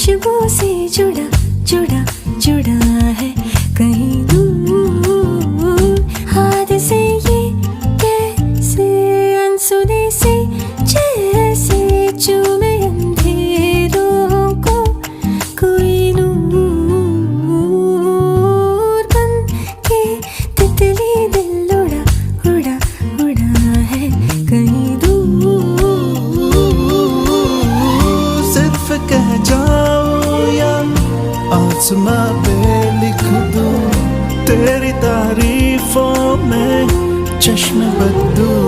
खुशबू से जुड़ा जुड़ा जुड़ा है कहीं दूर। हाथ से ये कैसे अनसुने से जैसे चूमे अंधेरों को कोई नूर बन के तितली दिल उड़ा उड़ा उड़ा है कहीं दूर। सिर्फ कह जाऊं या आसमां पे लिख दूं तेरी तारीफों में चश्मे बदलूं।